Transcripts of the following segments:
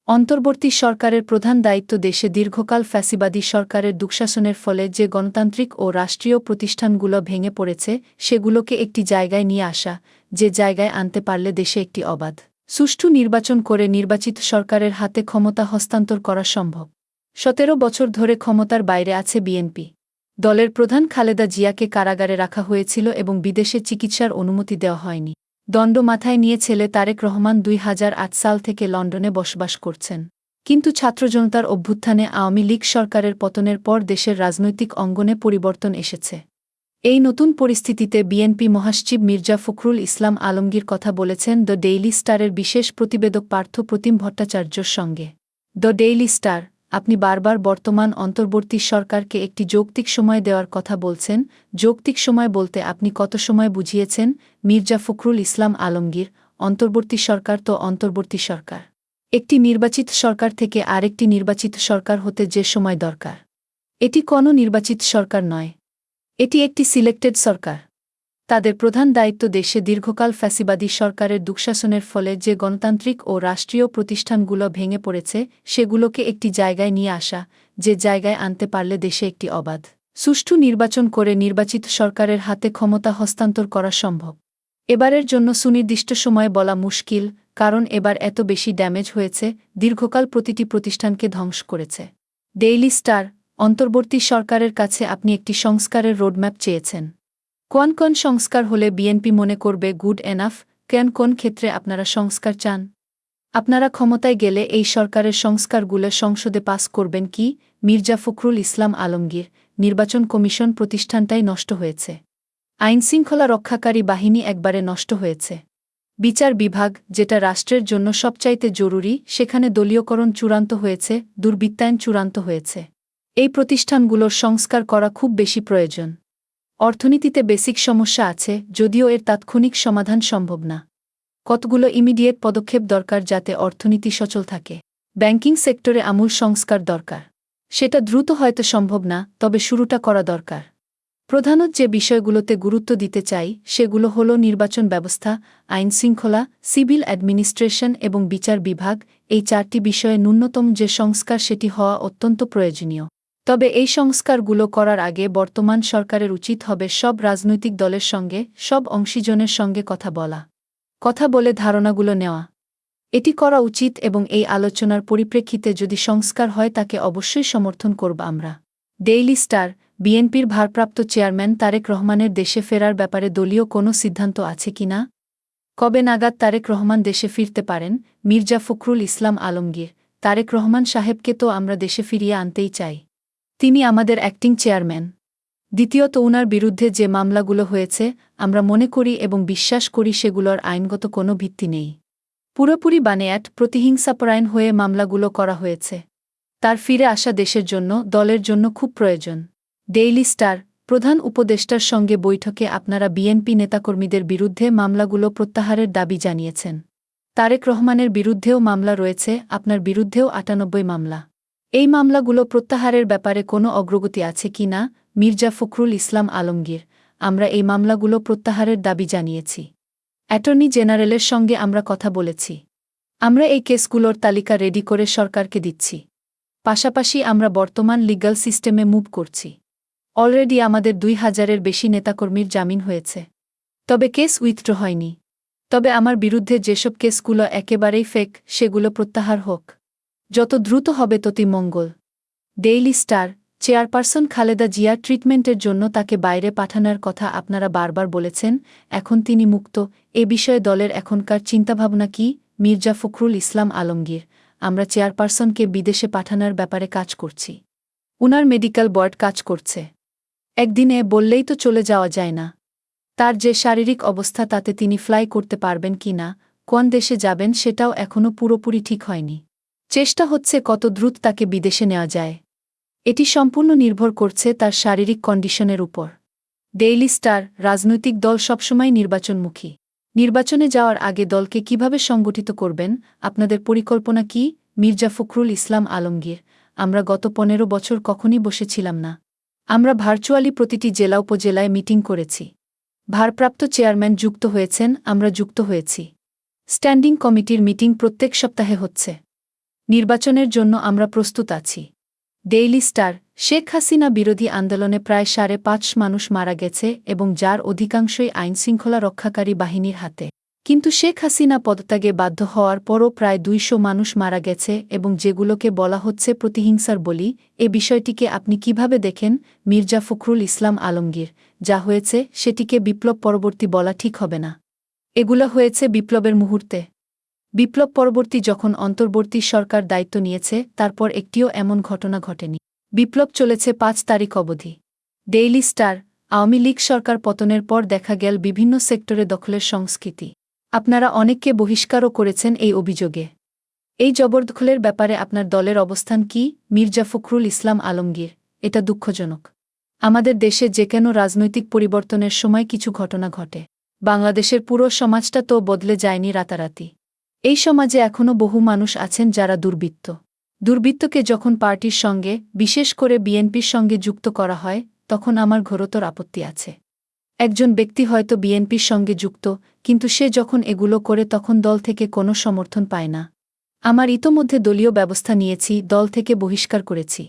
অন্তর্বর্তী সরকারের প্রধান দায়িত্ব দেশে দীর্ঘকাল ফ্যাসিবাদী সরকারের দুঃশাসনের ফলে যে গণতান্ত্রিক ও রাষ্ট্রীয় প্রতিষ্ঠানগুলো ভেঙে পড়েছে সেগুলোকে একটি জায়গায় নিয়ে আসা, যে জায়গায় আনতে পারলে দেশে একটি অবাধ, সুষ্ঠু নির্বাচন করে নির্বাচিত সরকারের হাতে ক্ষমতা হস্তান্তর করা সম্ভব। ১৭ বছর ধরে ক্ষমতার বাইরে আছে বিএনপি। দলের প্রধান খালেদা জিয়াকে কারাগারে রাখা হয়েছিল এবং বিদেশে চিকিৎসার অনুমতি দেওয়া হয়নি। দণ্ড মাথায় নিয়ে ছেলে তারেক রহমান ২০০৮ সাল থেকে লন্ডনে বসবাস করছেন। কিন্তু ছাত্রজনতার অভ্যুত্থানে আওয়ামী লীগ সরকারের পতনের পর দেশের রাজনৈতিক অঙ্গনে পরিবর্তন এসেছে। এই নতুন পরিস্থিতিতে বিএনপি মহাসচিব মির্জা ফখরুল ইসলাম আলমগীর কথা বলেছেন দ্য ডেইলি স্টারের বিশেষ প্রতিবেদক পার্থ প্রতিম ভট্টাচার্যর সঙ্গে। দ্য ডেইলি স্টার, আপনি বারবার বর্তমান অন্তর্বর্তী সরকারকে একটি যৌক্তিক সময় দেওয়ার কথা বলছেন। যৌক্তিক সময় বলতে আপনি কত সময় বুঝিয়েছেন? মির্জা ফখরুল ইসলাম আলমগীর, অন্তর্বর্তী সরকার তো অন্তর্বর্তী সরকার। একটি নির্বাচিত সরকার থেকে আরেকটি নির্বাচিত সরকার হতে যে সময় দরকার, এটি কোনো নির্বাচিত সরকার নয়, এটি একটি সিলেক্টেড সরকার। তাদের প্রধান দায়িত্ব দেশে দীর্ঘকাল ফ্যাসিবাদী সরকারের দুঃশাসনের ফলে যে গণতান্ত্রিক ও রাষ্ট্রীয় প্রতিষ্ঠানগুলো ভেঙে পড়েছে সেগুলোকে একটি জায়গায় নিয়ে আসা, যে জায়গায় আনতে পারলে দেশে একটি অবাধ, সুষ্ঠু নির্বাচন করে নির্বাচিত সরকারের হাতে ক্ষমতা হস্তান্তর করা সম্ভব। এবারের জন্য সুনির্দিষ্ট সময় বলা মুশকিল, কারণ এবার এত বেশি ড্যামেজ হয়েছে, দীর্ঘকাল প্রতিটি প্রতিষ্ঠানকে ধ্বংস করেছে। ডেইলি স্টার, অন্তর্বর্তী সরকারের কাছে আপনি একটি সংস্কারের রোডম্যাপ চেয়েছেন। কোন কোন সংস্কার হলে বিএনপি মনে করবে গুড এনাফ? কোন ক্ষেত্রে আপনারা সংস্কার চান? আপনারা ক্ষমতায় গেলে এই সরকারের সংস্কারগুলো সংসদে পাস করবেন কি? মির্জা ফখরুল ইসলাম আলমগীর, নির্বাচন কমিশন প্রতিষ্ঠানটাই নষ্ট হয়েছে। আইনশৃঙ্খলা রক্ষাকারী বাহিনী একবারে নষ্ট হয়েছে। বিচার বিভাগ, যেটা রাষ্ট্রের জন্য সবচাইতে জরুরি, সেখানে দলীয়করণ চূড়ান্ত হয়েছে, দুর্বৃত্তায়ন চূড়ান্ত হয়েছে। এই প্রতিষ্ঠানগুলোর সংস্কার করা খুব বেশি প্রয়োজন। অর্থনীতিতে বেসিক সমস্যা আছে, যদিও এর তাৎক্ষণিক সমাধান সম্ভব না। কতগুলো ইমিডিয়েট পদক্ষেপ দরকার যাতে অর্থনীতি সচল থাকে। ব্যাংকিং সেক্টরে আমূল সংস্কার দরকার। সেটা দ্রুত হয়তো সম্ভব না, তবে শুরুটা করা দরকার। প্রধানত যে বিষয়গুলোতে গুরুত্ব দিতে চাই সেগুলো হলো নির্বাচন ব্যবস্থা, আইনশৃঙ্খলা, সিভিল অ্যাডমিনিস্ট্রেশন এবং বিচার বিভাগ। এই ৪টি বিষয়ে ন্যূনতম যে সংস্কার সেটি হওয়া অত্যন্ত প্রয়োজনীয়। তবে এই সংস্কারগুলো করার আগে বর্তমান সরকারের উচিত হবে সব রাজনৈতিক দলের সঙ্গে, সব অংশীজনের সঙ্গে কথা বলে ধারণাগুলো নেওয়া। এটি করা উচিত এবং এই আলোচনার পরিপ্রেক্ষিতে যদি সংস্কার হয় তাকে অবশ্যই সমর্থন করব আমরা। ডেইলি স্টার, বিএনপির ভারপ্রাপ্ত চেয়ারম্যান তারেক রহমানের দেশে ফেরার ব্যাপারে দলীয় কোনো সিদ্ধান্ত আছে কিনা? কবে নাগাদ তারেক রহমান দেশে ফিরতে পারেন? মির্জা ফখরুল ইসলাম আলমগীর, তারেক রহমান সাহেবকে তো আমরা দেশে ফিরিয়ে আনতেই চাই। তিনি আমাদের অ্যাক্টিং চেয়ারম্যান। দ্বিতীয়ত, উনার বিরুদ্ধে যে মামলাগুলো হয়েছে আমরা মনে করি এবং বিশ্বাস করি সেগুলোর আইনগত কোনো ভিত্তি নেই। পুরোপুরি বানোয়াট, প্রতিহিংসাপরায়ণ হয়ে মামলাগুলো করা হয়েছে। তার ফিরে আসা দেশের জন্য, দলের জন্য খুব প্রয়োজন। ডেইলি স্টার, প্রধান উপদেষ্টার সঙ্গে বৈঠকে আপনারা বিএনপি নেতাকর্মীদের বিরুদ্ধে মামলাগুলো প্রত্যাহারের দাবি জানিয়েছেন। তারেক রহমানের বিরুদ্ধেও মামলা রয়েছে, আপনার বিরুদ্ধেও ৯৮ মামলা। এই মামলাগুলো প্রত্যাহারের ব্যাপারে কোনো অগ্রগতি আছে কি না? মির্জা ফখরুল ইসলাম আলমগীর, আমরা এই মামলাগুলো প্রত্যাহারের দাবি জানিয়েছি। অ্যাটর্নি জেনারেলের সঙ্গে আমরা কথা বলেছি। আমরা এই কেসগুলোর তালিকা রেডি করে সরকারকে দিচ্ছি। পাশাপাশি আমরা বর্তমান লিগ্যাল সিস্টেমে মুভ করছি। অলরেডি আমাদের ২,০০০-এর বেশি নেতাকর্মীর জামিন হয়েছে। তবে কেস উইথড্র হয়নি। তবে আমার বিরুদ্ধে যেসব কেসগুলো একেবারেই ফেক সেগুলো প্রত্যাহার হোক। যত দ্রুত হবে ততই মঙ্গল। ডেইলি স্টার, চেয়ারপারসন খালেদা জিয়ার ট্রিটমেন্টের জন্য তাকে বাইরে পাঠানোর কথা আপনারা বারবার বলেছেন, এখন তিনি মুক্ত, এ বিষয়ে দলের এখনকার চিন্তাভাবনা কি? মির্জা ফখরুল ইসলাম আলমগীর, আমরা চেয়ারপারসনকে বিদেশে পাঠানোর ব্যাপারে কাজ করছি। উনার মেডিকেল বোর্ড কাজ করছে। একদিনে বললেই তো চলে যাওয়া যায় না। তার যে শারীরিক অবস্থা তাতে তিনি ফ্লাই করতে পারবেন কি না, কোন দেশে যাবেন সেটাও এখনও পুরোপুরি ঠিক হয়নি। চেষ্টা হচ্ছে কত দ্রুত তাকে বিদেশে নেওয়া যায়। এটি সম্পূর্ণ নির্ভর করছে তার শারীরিক কন্ডিশনের উপর। ডেইলি স্টার, রাজনৈতিক দল সবসময় নির্বাচনমুখী। নির্বাচনে যাওয়ার আগে দলকে কিভাবে সংগঠিত করবেন, আপনাদের পরিকল্পনা কি? মির্জা ফখরুল ইসলাম আলমগীর, আমরা গত ১৫ বছর কখনই বসেছিলাম না। আমরা ভার্চুয়ালি প্রতিটি জেলা উপজেলায় মিটিং করেছি। ভারপ্রাপ্ত চেয়ারম্যান যুক্ত হয়েছেন, আমরা যুক্ত হয়েছি। স্ট্যান্ডিং কমিটির মিটিং প্রত্যেক সপ্তাহে হচ্ছে। নির্বাচনের জন্য আমরা প্রস্তুত আছি। ডেইলি স্টার, শেখ হাসিনা বিরোধী আন্দোলনে প্রায় ৫.৫ মানুষ মারা গেছে এবং যার অধিকাংশই আইনশৃঙ্খলা রক্ষাকারী বাহিনীর হাতে। কিন্তু শেখ হাসিনা পদত্যাগে বাধ্য হওয়ার পরও প্রায় ২০০ মানুষ মারা গেছে এবং যেগুলোকে বলা হচ্ছে প্রতিহিংসার বলি। এ বিষয়টিকে আপনি কিভাবে দেখেন? মির্জা ফখরুল ইসলাম আলমগীর, যা হয়েছে সেটিকে বিপ্লব পরবর্তী বলা ঠিক হবে না। এগুলো হয়েছে বিপ্লবের মুহূর্তে। বিপ্লব পরবর্তী যখন অন্তর্বর্তী সরকার দায়িত্ব নিয়েছে তারপর একটিও এমন ঘটনা ঘটেনি। বিপ্লব চলেছে ৫ তারিখ অবধি। ডেইলি স্টার, আওয়ামী লীগ সরকার পতনের পর দেখা গেল বিভিন্ন সেক্টরে দখলের সংস্কৃতি। আপনারা অনেককে বহিষ্কারও করেছেন এই অভিযোগে। এই জবরদখলের ব্যাপারে আপনার দলের অবস্থান কি? মির্জা ফখরুল ইসলাম আলমগীর, এটা দুঃখজনক। আমাদের দেশে যে কেন রাজনৈতিক পরিবর্তনের সময় কিছু ঘটনা ঘটে। বাংলাদেশের পুরো সমাজটা তো বদলে যায়নি রাতারাতি। এই সমাজে এখনও বহু মানুষ আছেন যারা দুর্বৃত্ত। দুর্বৃত্তকে যখন পার্টির সঙ্গে, বিশেষ করে বিএনপির সঙ্গে যুক্ত করা হয়, তখন আমার ঘোরতর আপত্তি আছে। একজন ব্যক্তি হয়তো বিএনপির সঙ্গে যুক্ত, কিন্তু সে যখন এগুলো করে তখন দল থেকে কোনো সমর্থন পায় না। আমার ইতোমধ্যে দলীয় ব্যবস্থা নিয়েছি, দল থেকে বহিষ্কার করেছি।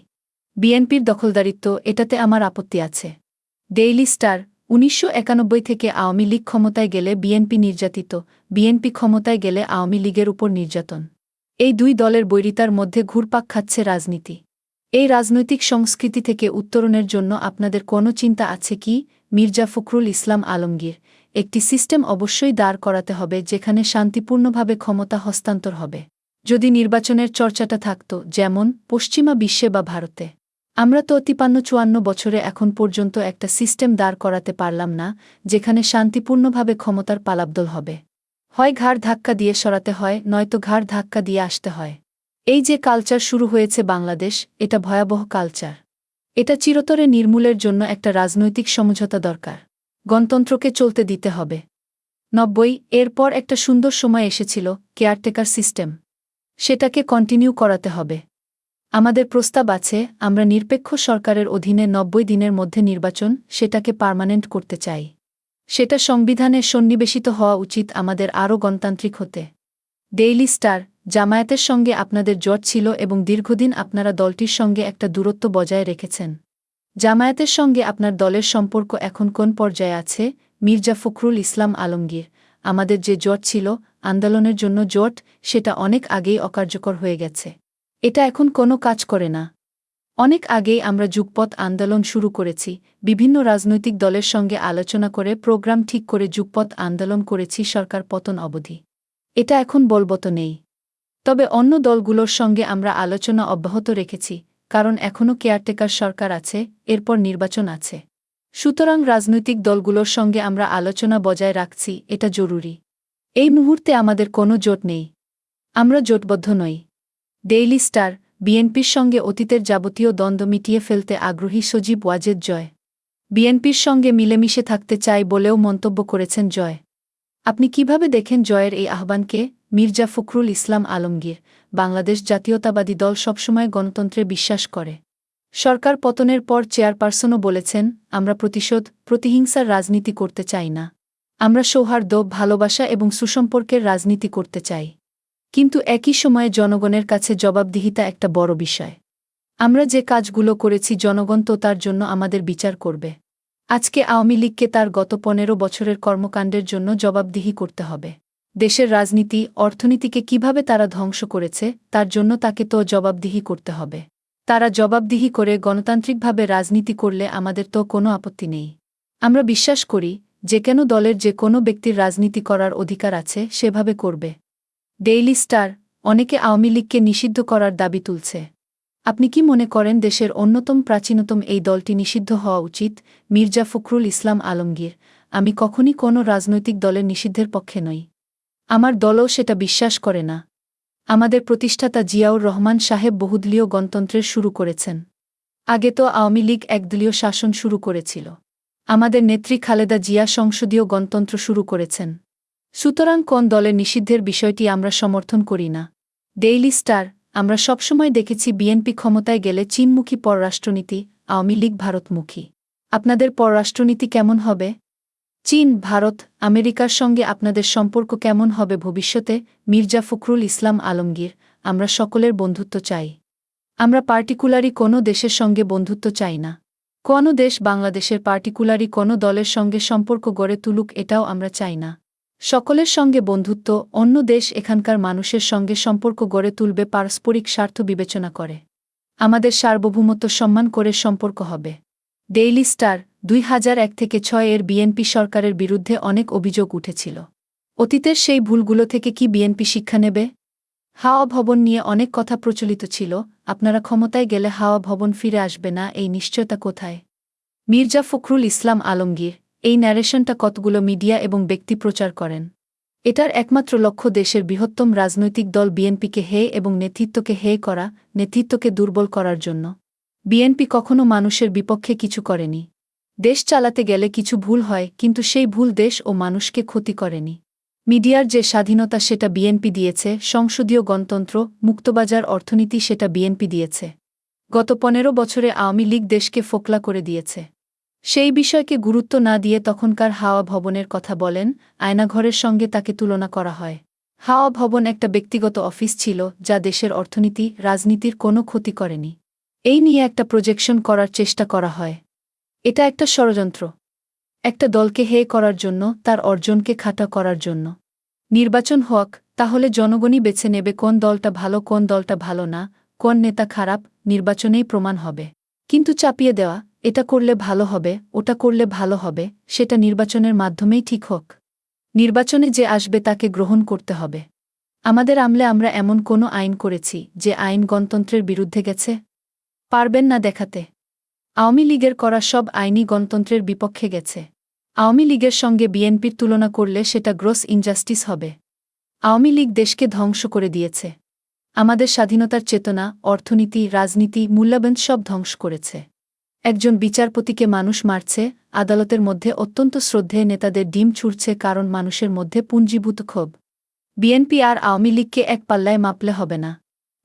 বিএনপির দখলদারিত্ব, এটাতে আমার আপত্তি আছে। ডেইলি স্টার, ১৯৯১ থেকে আওয়ামী লীগ ক্ষমতায় গেলে বিএনপি নির্যাতিত, বিএনপি ক্ষমতায় গেলে আওয়ামী লীগের উপর নির্যাতন। এই দুই দলের বৈরিতার মধ্যে ঘুরপাক খাচ্ছে রাজনীতি। এই রাজনৈতিক সংস্কৃতি থেকে উত্তরণের জন্য আপনাদের কোনো চিন্তা আছে কি? মির্জা ফখরুল ইসলাম আলমগীর, একটি সিস্টেম অবশ্যই দাঁড় করাতে হবে যেখানে শান্তিপূর্ণভাবে ক্ষমতা হস্তান্তর হবে। যদি নির্বাচনের চর্চাটা থাকত, যেমন পশ্চিমা বিশ্বে বা ভারতে। আমরা তো ৫৩-৫৪ বছরে এখন পর্যন্ত একটা সিস্টেম দাঁড় করাতে পারলাম না যেখানে শান্তিপূর্ণভাবে ক্ষমতার পালাবদল হবে। হয় ঘাড় ধাক্কা দিয়ে সরাতে হয়, নয়তো ঘাড় ধাক্কা দিয়ে আসতে হয়। এই যে কালচার শুরু হয়েছে বাংলাদেশ, এটা ভয়াবহ কালচার। এটা চিরতরে নির্মূলের জন্য একটা রাজনৈতিক সমঝোতা দরকার। গণতন্ত্রকে চলতে দিতে হবে। ৯০ এরপর একটা সুন্দর সময় এসেছিল, কেয়ারটেকার সিস্টেম। সেটাকে কন্টিনিউ করাতে হবে। আমাদের প্রস্তাব আছে, আমরা নিরপেক্ষ সরকারের অধীনে ৯০ দিনের মধ্যে নির্বাচন, সেটাকে পার্মানেন্ট করতে চাই। সেটা সংবিধানে সন্নিবেশিত হওয়া উচিত আমাদের আরও গণতান্ত্রিক হতে। ডেইলি স্টার, জামায়াতের সঙ্গে আপনাদের জোট ছিল এবং দীর্ঘদিন আপনারা দলটির সঙ্গে একটা দূরত্ব বজায় রেখেছেন। জামায়াতের সঙ্গে আপনার দলের সম্পর্ক এখন কোন পর্যায়ে আছে? মির্জা ফখরুল ইসলাম আলমগীর, আমাদের যে জোট ছিল, আন্দোলনের জন্য জোট, সেটা অনেক আগেই অকার্যকর হয়ে গেছে। এটা এখন কোনো কাজ করে না। অনেক আগেই আমরা যুগপৎ আন্দোলন শুরু করেছি, বিভিন্ন রাজনৈতিক দলের সঙ্গে আলোচনা করে প্রোগ্রাম ঠিক করে যুগপৎ আন্দোলন করেছি সরকার পতন অবধি। এটা এখন বলবৎ নেই। তবে অন্য দলগুলোর সঙ্গে আমরা আলোচনা অব্যাহত রেখেছি, কারণ এখনও কেয়ারটেকার সরকার আছে, এরপর নির্বাচন আছে। সুতরাং রাজনৈতিক দলগুলোর সঙ্গে আমরা আলোচনা বজায় রাখছি, এটা জরুরি। এই মুহূর্তে আমাদের কোনো জোট নেই। আমরা জোটবদ্ধ নই। ডেইলি স্টার, বিএনপির সঙ্গে অতীতের যাবতীয় দ্বন্দ্ব মিটিয়ে ফেলতে আগ্রহী সজীব ওয়াজেদ জয়। বিএনপির সঙ্গে মিলেমিশে থাকতে চাই বলেও মন্তব্য করেছেন জয়। আপনি কিভাবে দেখেন জয়ের এই আহ্বানকে? মির্জা ফখরুল ইসলাম আলমগীর, বাংলাদেশ জাতীয়তাবাদী দল সবসময় গণতন্ত্রে বিশ্বাস করে। সরকার পতনের পর চেয়ারপারসনও বলেছেন, আমরা প্রতিশোধ, প্রতিহিংসার রাজনীতি করতে চাই না। আমরা সৌহার্দ্য, ভালোবাসা এবং সুসম্পর্কের রাজনীতি করতে চাই। কিন্তু একই সময়ে জনগণের কাছে জবাবদিহিতা একটা বড় বিষয়। আমরা যে কাজগুলো করেছি জনগণ তো তার জন্য আমাদের বিচার করবে। আজকে আওয়ামী লীগকে তার গত ১৫ বছরের কর্মকাণ্ডের জন্য জবাবদিহি করতে হবে। দেশের রাজনীতি, অর্থনীতিকে কিভাবে তারা ধ্বংস করেছে, তার জন্য তাকে তো জবাবদিহি করতে হবে। তারা জবাবদিহি করে গণতান্ত্রিকভাবে রাজনীতি করলে আমাদের তো কোনো আপত্তি নেই। আমরা বিশ্বাস করি, যে কোনো দলের যে কোনো ব্যক্তির রাজনীতি করার অধিকার আছে, সেভাবে করবে। ডেইলি স্টার, অনেকে আওয়ামী লীগকে নিষিদ্ধ করার দাবি তুলছে। আপনি কি মনে করেন দেশের অন্যতম প্রাচীনতম এই দলটি নিষিদ্ধ হওয়া উচিত? মির্জা ফখরুল ইসলাম আলমগীর, আমি কখনই কোনো রাজনৈতিক দলের নিষিদ্ধের পক্ষে নই। আমার দলও সেটা বিশ্বাস করে না। আমাদের প্রতিষ্ঠাতা জিয়াউর রহমান সাহেব বহুদলীয় গণতন্ত্রের শুরু করেছেন। আগে তো আওয়ামী লীগ একদলীয় শাসন শুরু করেছিল। আমাদের নেত্রী খালেদা জিয়া সংসদীয় গণতন্ত্র শুরু করেছেন। সুতরাং কোন দলের নিষিদ্ধের বিষয়টি আমরা সমর্থন করি না। ডেইলি স্টার, আমরা সবসময় দেখেছি বিএনপি ক্ষমতায় গেলে চীনমুখী পররাষ্ট্রনীতি, আওয়ামী লীগ ভারতমুখী। আপনাদের পররাষ্ট্রনীতি কেমন হবে? চীন, ভারত, আমেরিকার সঙ্গে আপনাদের সম্পর্ক কেমন হবে ভবিষ্যতে? মির্জা ফখরুল ইসলাম আলমগীর, আমরা সকলের বন্ধুত্ব চাই। আমরা পার্টিকুলারি কোনো দেশের সঙ্গে বন্ধুত্ব চাই না। কোনো দেশ বাংলাদেশের পার্টিকুলারি কোনো দলের সঙ্গে সম্পর্ক গড়ে তুলুক, এটাও আমরা চাই না। সকলের সঙ্গে বন্ধুত্ব, অন্য দেশ এখানকার মানুষের সঙ্গে সম্পর্ক গড়ে তুলবে পারস্পরিক স্বার্থ বিবেচনা করে। আমাদের সার্বভৌমত্ব সম্মান করে সম্পর্ক হবে। ডেইলি স্টার 2001 থেকে 6 এর বিএনপি সরকারের বিরুদ্ধে অনেক অভিযোগ উঠেছিল। অতীতের সেই ভুলগুলো থেকে কি বিএনপি শিক্ষা নেবে? হাওয়া ভবন নিয়ে অনেক কথা প্রচলিত ছিল, আপনারা ক্ষমতায় গেলে হাওয়া ভবন ফিরে আসবে না, এই নিশ্চয়তা কোথায়? মির্জা ফখরুল ইসলাম আলমগীর এই ন্যারেশনটা কতগুলো মিডিয়া এবং ব্যক্তি প্রচার করেন। এটার একমাত্র লক্ষ্য দেশের বৃহত্তম রাজনৈতিক দল বিএনপিকে হেয় এবং নেতৃত্বকে হেয় করা, নেতৃত্বকে দুর্বল করার জন্য। বিএনপি কখনো মানুষের বিপক্ষে কিছু করেনি। দেশ চালাতে গেলে কিছু ভুল হয়, কিন্তু সেই ভুল দেশ ও মানুষকে ক্ষতি করেনি। মিডিয়ার যে স্বাধীনতা সেটা বিএনপি দিয়েছে, সংসদীয় গণতন্ত্র, মুক্তবাজার অর্থনীতি সেটা বিএনপি দিয়েছে। গত 15 বছরে আওয়ামী লীগ দেশকে ফোকলা করে দিয়েছে। সেই বিষয়কে গুরুত্ব না দিয়ে তখনকার হাওয়া ভবনের কথা বলেন, আয়নাঘরের সঙ্গে তাকে তুলনা করা হয়। হাওয়া ভবন একটা ব্যক্তিগত অফিস ছিল, যা দেশের অর্থনীতি, রাজনীতির কোনো ক্ষতি করেনি। এই নিয়ে একটা প্রজেকশন করার চেষ্টা করা হয়। এটা একটা ষড়যন্ত্র, একটা দলকে হেয় করার জন্য, তার অর্জনকে খাটো করার জন্য। নির্বাচন হোক, তাহলে জনগণই বেছে নেবে কোন দলটা ভালো কোন দলটা ভালো না, কোন নেতা খারাপ, নির্বাচনেই প্রমাণ হবে। কিন্তু চাপিয়ে দেওয়া, এটা করলে ভালো হবে, ওটা করলে ভালো হবে, সেটা নির্বাচনের মাধ্যমেই ঠিক হোক। নির্বাচনে যে আসবে তাকে গ্রহণ করতে হবে। আমাদের আমলে আমরা এমন কোনো আইন করেছি যে আইন গণতন্ত্রের বিরুদ্ধে গেছে? পারবেন না দেখাতে। আওয়ামী লীগের করা সব আইনই গণতন্ত্রের বিপক্ষে গেছে। আওয়ামী লীগের সঙ্গে বিএনপির তুলনা করলে সেটা গ্রস ইনজাস্টিস হবে। আওয়ামী লীগ দেশকে ধ্বংস করে দিয়েছে। আমাদের স্বাধীনতার চেতনা, অর্থনীতি, রাজনীতি, মূল্যবোধ সব ধ্বংস করেছে। একজন বিচারপতিকে মানুষ মারছে, আদালতের মধ্যে অত্যন্ত শ্রদ্ধেয় নেতাদের ডিম ছুঁড়ছে, কারণ মানুষের মধ্যে পুঞ্জীভূত ক্ষোভ। বিএনপি আর আওয়ামী লীগকে এক পাল্লায় মাপলে হবে না।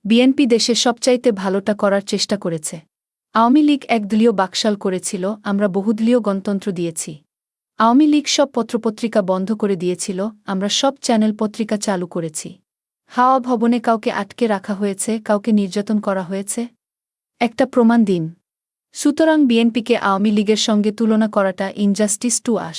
বিএনপি দেশে সবচাইতে ভালোটা করার চেষ্টা করেছে। আওয়ামী লীগ একদলীয় বাকশাল করেছিল, আমরা বহুদলীয় গণতন্ত্র দিয়েছি। আওয়ামী লীগ সব পত্রপত্রিকা বন্ধ করে দিয়েছিল, আমরা সব চ্যানেল পত্রিকা চালু করেছি। হাওয়া ভবনে কাউকে আটকে রাখা হয়েছে, কাউকে নির্যাতন করা হয়েছে? একটা প্রমাণ দিন। সুতরাং বিএনপিকে আওয়ামী লীগের সঙ্গে তুলনা করাটা ইনজাস্টিস টু আস।